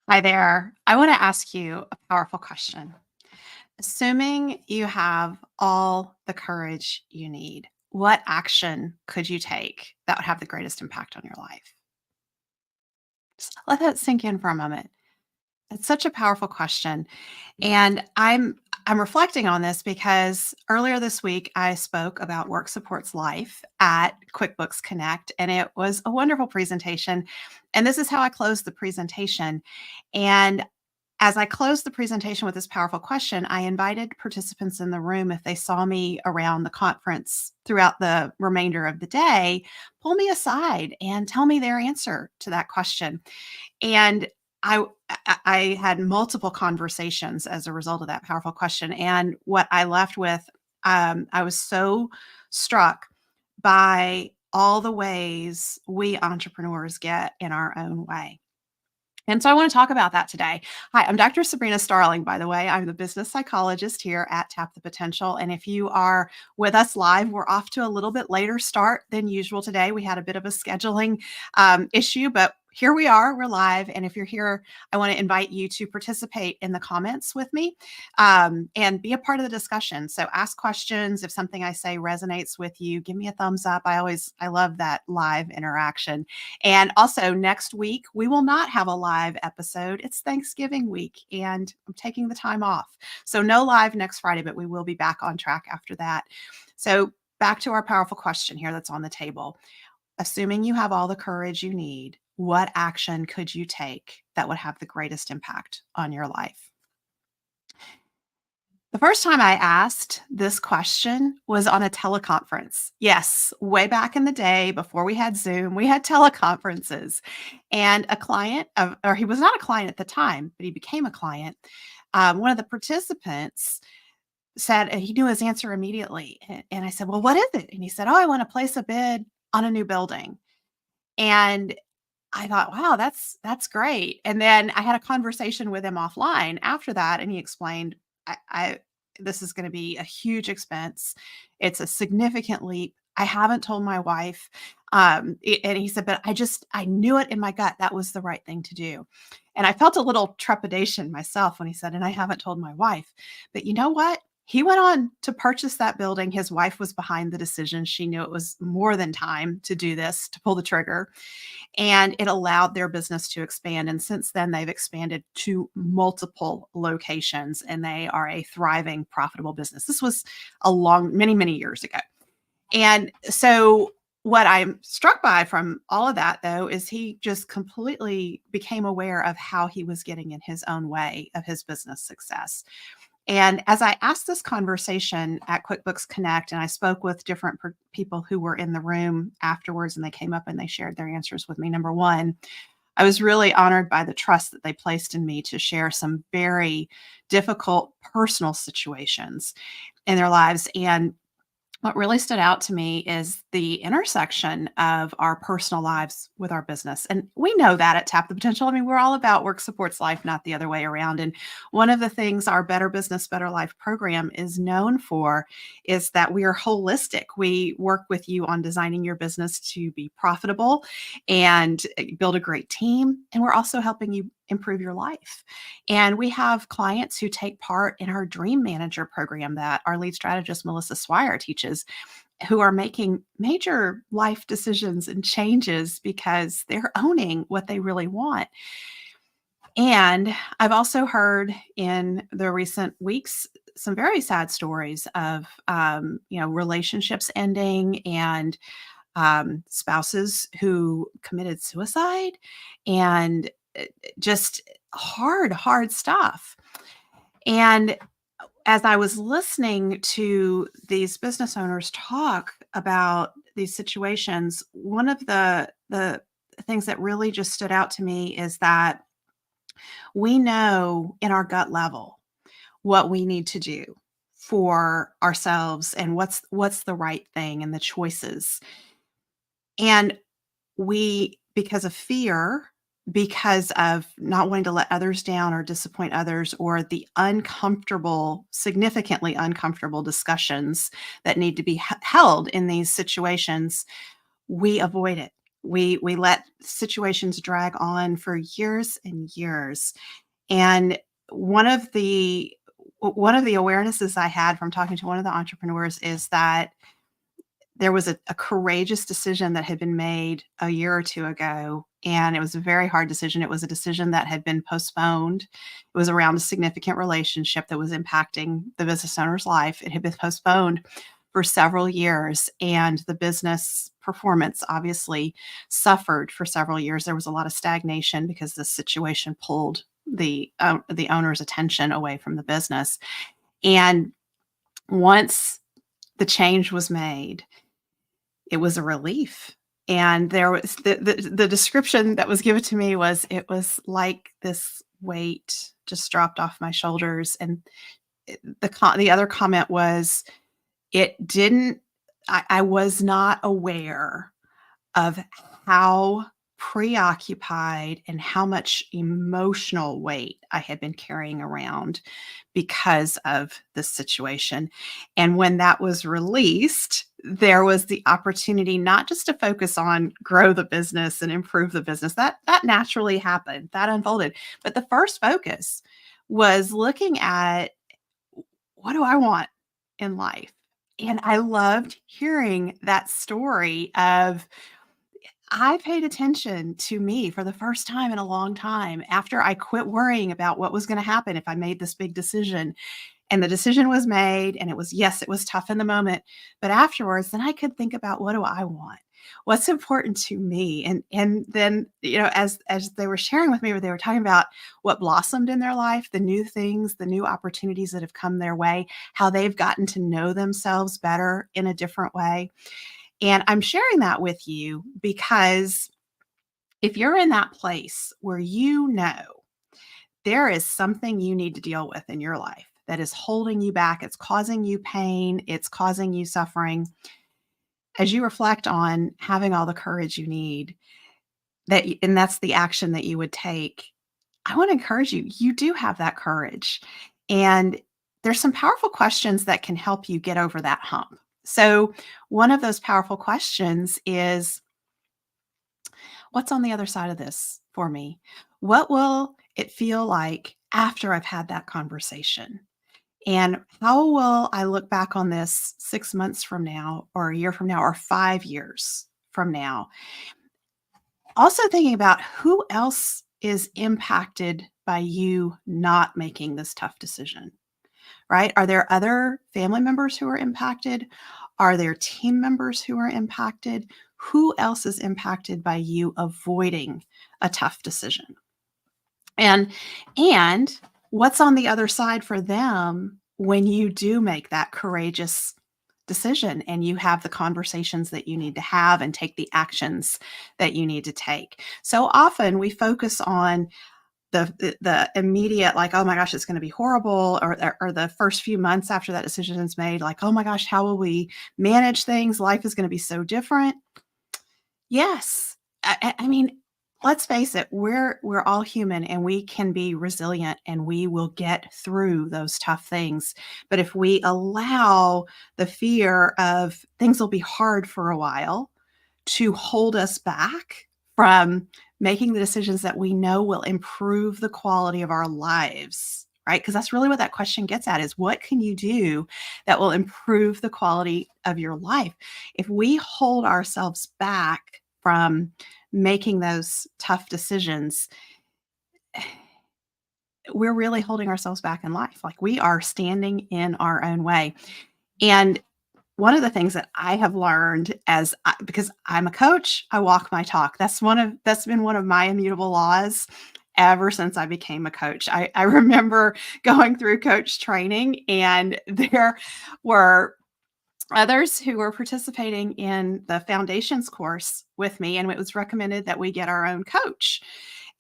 Hi there. I want to ask you a powerful question. Assuming you have all the courage you need, what action could you take that would have the greatest impact on your life? Just let that sink in for a moment. It's such a powerful question. And I'm reflecting on this because earlier this week I spoke about work supports life at QuickBooks Connect, and it was a wonderful presentation. And this is how I closed the presentation. And as I closed the presentation with this powerful question, I invited participants in the room, if they saw me around the conference throughout the remainder of the day, pull me aside and tell me their answer to that question. And I I had multiple conversations as a result of that powerful question, and what I left with, I was so struck by all the ways we entrepreneurs get in our own way. And so I want to talk about that today. Hi, I'm Dr. Sabrina Starling, by the way. I'm the business psychologist here at Tap the Potential. And if you are with us live, we're off to a little bit later start than usual today. We had a bit of a scheduling issue, but here we are, we're live. And if you're here, I want to invite you to participate in the comments with me and be a part of the discussion. So ask questions. If something I say resonates with you, give me a thumbs up. I love that live interaction. And also, next week, we will not have a live episode. It's Thanksgiving week, and I'm taking the time off. So, no live next Friday, but we will be back on track after that. So, back to our powerful question here that's on the table. Assuming you have all the courage you need, what action could you take that would have the greatest impact on your life? The first time I asked this question was on a teleconference. Yes, way back in the day before we had Zoom, we had teleconferences. And a client of, or he was not a client at the time, but he became a client. One of the participants said, and he knew his answer immediately. And I said, "Well, what is it?" And he said, "Oh, I want to place a bid on a new building." And I thought, wow, that's great. And then I had a conversation with him offline after that, and he explained, I this is going to be a huge expense. It's a significant leap. I haven't told my wife. And he said, but I knew it in my gut that was the right thing to do. And I felt a little trepidation myself when he said, and I haven't told my wife. But you know what? He went on to purchase that building. His wife was behind the decision. She knew it was more than time to do this, to pull the trigger, and it allowed their business to expand. And since then, they've expanded to multiple locations, and they are a thriving, profitable business. This was many years ago. And so, what I'm struck by from all of that, though, is he just completely became aware of how he was getting in his own way of his business success. And as I asked this conversation at QuickBooks Connect, and I spoke with different people who were in the room afterwards, and they came up and they shared their answers with me. Number one, I was really honored by the trust that they placed in me to share some very difficult personal situations in their lives. And what really stood out to me is the intersection of our personal lives with our business. And we know that at Tap the Potential. I mean, we're all about work supports life, not the other way around. And one of the things our Better Business, Better Life program is known for is that we are holistic. We work with you on designing your business to be profitable and build a great team. And we're also helping you improve your life. And we have clients who take part in our Dream Manager program that our lead strategist, Melissa Swire, teaches, who are making major life decisions and changes because they're owning what they really want. And I've also heard in the recent weeks some very sad stories of, relationships ending and spouses who committed suicide and just hard stuff. And as I was listening to these business owners talk about these situations, one of the things that really just stood out to me is that we know in our gut level what we need to do for ourselves and what's the right thing and the choices. And we, because of fear, because of not wanting to let others down or disappoint others, or the uncomfortable, significantly uncomfortable discussions that need to be held in these situations, we avoid it. We let situations drag on for years and years. And one of the one of the awarenesses I had from talking to one of the entrepreneurs is that there was a courageous decision that had been made a year or 2 ago, and it was a very hard decision. It was a decision that had been postponed. It was around a significant relationship that was impacting the business owner's life. It had been postponed for several years, and the business performance obviously suffered for several years. There was a lot of stagnation because this situation pulled the owner's attention away from the business. And once the change was made, it was a relief. And there was the description that was given to me was it was like this weight just dropped off my shoulders. And the other comment was it didn't I was not aware of how preoccupied and how much emotional weight I had been carrying around because of this situation. And when that was released, there was the opportunity not just to focus on grow the business and improve the business. That naturally happened. That unfolded. But the first focus was looking at what do I want in life? And I loved hearing that story of I paid attention to me for the first time in a long time after I quit worrying about what was going to happen if I made this big decision. And the decision was made, and it was, yes, it was tough in the moment. But afterwards, then I could think about what do I want? What's important to me? And then, as they were sharing with me, they were talking about what blossomed in their life, the new things, the new opportunities that have come their way, how they've gotten to know themselves better in a different way. And I'm sharing that with you because if you're in that place where you know there is something you need to deal with in your life that is holding you back, it's causing you pain, it's causing you suffering, as you reflect on having all the courage you need, and that's the action that you would take, I want to encourage you, you do have that courage. And there's some powerful questions that can help you get over that hump. So, one of those powerful questions is what's on the other side of this for me? What will it feel like after I've had that conversation? And how will I look back on this 6 months from now, or a year from now, or 5 years from now? Also, thinking about who else is impacted by you not making this tough decision, right? Are there other family members who are impacted? Are there team members who are impacted? Who else is impacted by you avoiding a tough decision? And and what's on the other side for them when you do make that courageous decision and you have the conversations that you need to have and take the actions that you need to take. So often we focus on the immediate, like, oh my gosh, it's going to be horrible, or the first few months after that decision is made, like, oh my gosh, how will we manage things? Life is going to be so different. Yes. I mean, let's face it, we're all human and we can be resilient and we will get through those tough things. But if we allow the fear of things will be hard for a while to hold us back from making the decisions that we know will improve the quality of our lives, right? Because that's really what that question gets at is what can you do that will improve the quality of your life? If we hold ourselves back from making those tough decisions, we're really holding ourselves back in life. Like we are standing in our own way. And one of the things that I have learned because I'm a coach, I walk my talk. That's been one of my immutable laws ever since I became a coach. I remember going through coach training, and there were others who were participating in the foundations course with me, and it was recommended that we get our own coach.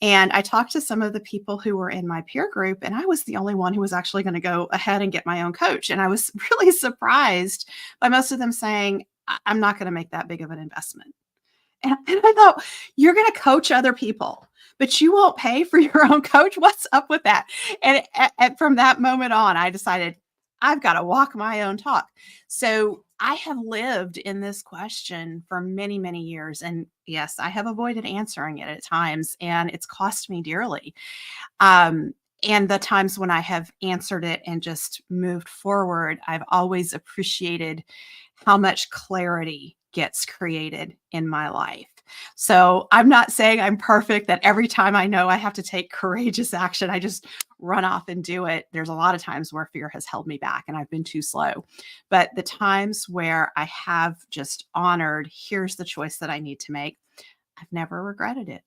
And I talked to some of the people who were in my peer group, and I was the only one who was actually going to go ahead and get my own coach. And I was really surprised by most of them saying, I'm not going to make that big of an investment. And I thought, you're going to coach other people, but you won't pay for your own coach. What's up with that? And from that moment on, I decided I've got to walk my own talk. So I have lived in this question for many, many years. And yes, I have avoided answering it at times, and it's cost me dearly. Um, and the times when I have answered it and just moved forward, I've always appreciated how much clarity gets created in my life. So I'm not saying I'm perfect, that every time I know I have to take courageous action, I just run off and do it. There's a lot of times where fear has held me back and I've been too slow. But the times where I have just honored, here's the choice that I need to make, I've never regretted it.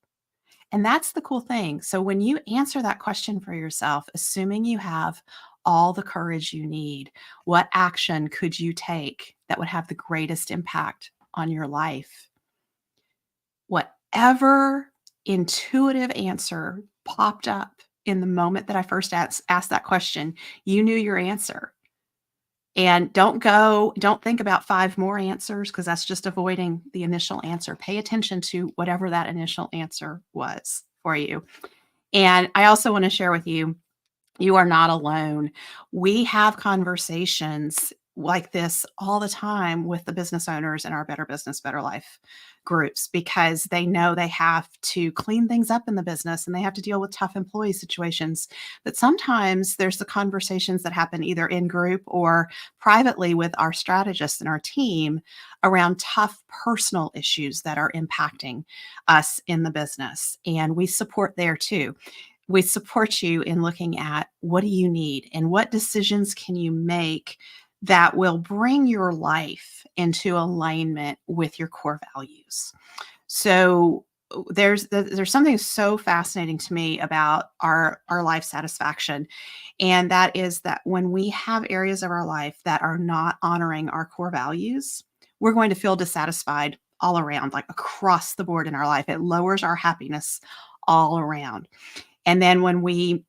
And that's the cool thing. So when you answer that question for yourself, assuming you have all the courage you need, what action could you take that would have the greatest impact on your life? Whatever intuitive answer popped up in the moment that I first asked that question, you knew your answer. And don't think about 5 more answers, because that's just avoiding the initial answer. Pay attention to whatever that initial answer was for you. And I also want to share with you, you are not alone. We have conversations like this all the time with the business owners in our Better Business, Better Life groups, because they know they have to clean things up in the business and they have to deal with tough employee situations. But sometimes there's the conversations that happen either in group or privately with our strategists and our team around tough personal issues that are impacting us in the business. And we support there too. We support you in looking at, what do you need and what decisions can you make that will bring your life into alignment with your core values. So there's something so fascinating to me about our life satisfaction, and that is that when we have areas of our life that are not honoring our core values, we're going to feel dissatisfied all around, like across the board in our life. It lowers our happiness all around. And then when we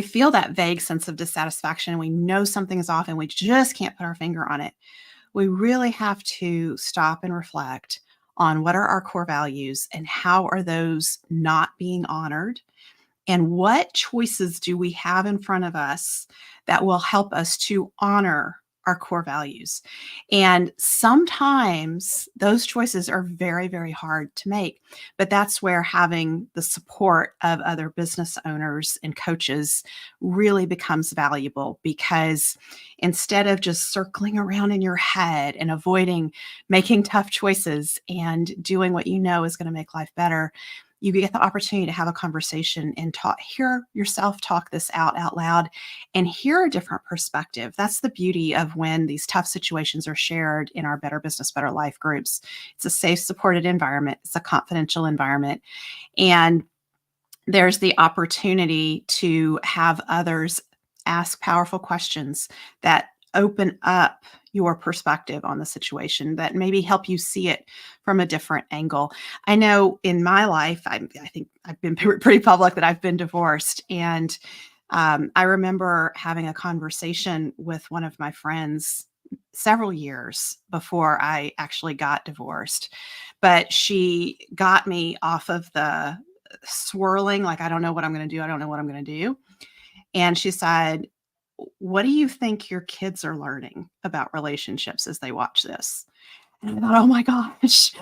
feel that vague sense of dissatisfaction, we know something is off and we just can't put our finger on it, we really have to stop and reflect on, what are our core values and how are those not being honored, and what choices do we have in front of us that will help us to honor our core values. And sometimes those choices are very, very hard to make. But that's where having the support of other business owners and coaches really becomes valuable, because instead of just circling around in your head and avoiding making tough choices and doing what you know is going to make life better, you get the opportunity to have a conversation and hear yourself talk this out loud and hear a different perspective. That's the beauty of when these tough situations are shared in our Better Business, Better Life groups. It's a safe, supported environment. It's a confidential environment. And there's the opportunity to have others ask powerful questions that open up your perspective on the situation, that maybe help you see it from a different angle. I know in my life, I think I've been pretty public that I've been divorced. And I remember having a conversation with one of my friends several years before I actually got divorced. But she got me off of the swirling, like, I don't know what I'm going to do. I don't know what I'm going to do. And she said, what do you think your kids are learning about relationships as they watch this? And I thought, oh my gosh,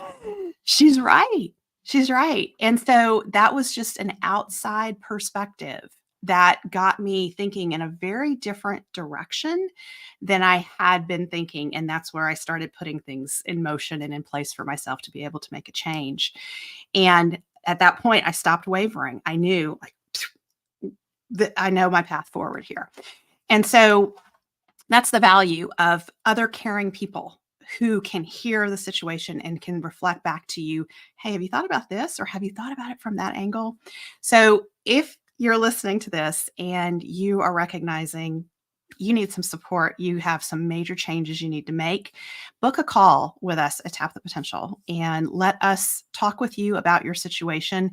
she's right. She's right. And so that was just an outside perspective that got me thinking in a very different direction than I had been thinking. And that's where I started putting things in motion and in place for myself to be able to make a change. And at that point, I stopped wavering. I knew, like, that I know my path forward here. And so that's the value of other caring people who can hear the situation and can reflect back to you, hey, have you thought about this? Or have you thought about it from that angle? So if you're listening to this and you are recognizing you need some support, you have some major changes you need to make, book a call with us at Tap the Potential and let us talk with you about your situation,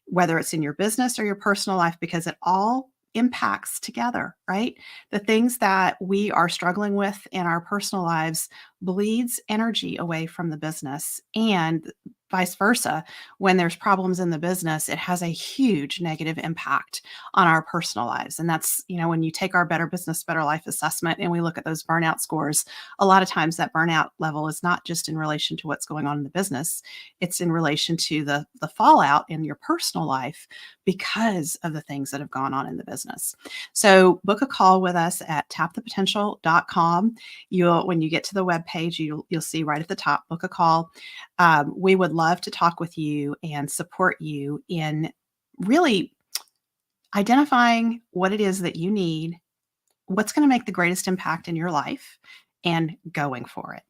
whether it's in your business or your personal life, because it all impacts together, right? The things that we are struggling with in our personal lives bleeds energy away from the business, and vice versa. When there's problems in the business, it has a huge negative impact on our personal lives. And that's, when you take our Better Business, Better Life assessment and we look at those burnout scores, a lot of times that burnout level is not just in relation to what's going on in the business, it's in relation to the fallout in your personal life because of the things that have gone on in the business. So book a call with us at tapthepotential.com. When you get to the webpage, you'll see right at the top, book a call. We would love to talk with you and support you in really identifying what it is that you need, what's going to make the greatest impact in your life, and going for it.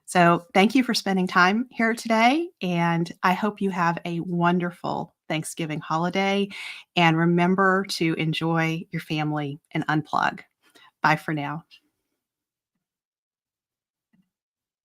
So thank you for spending time here today. And I hope you have a wonderful Thanksgiving holiday. And remember to enjoy your family and unplug. Bye for now.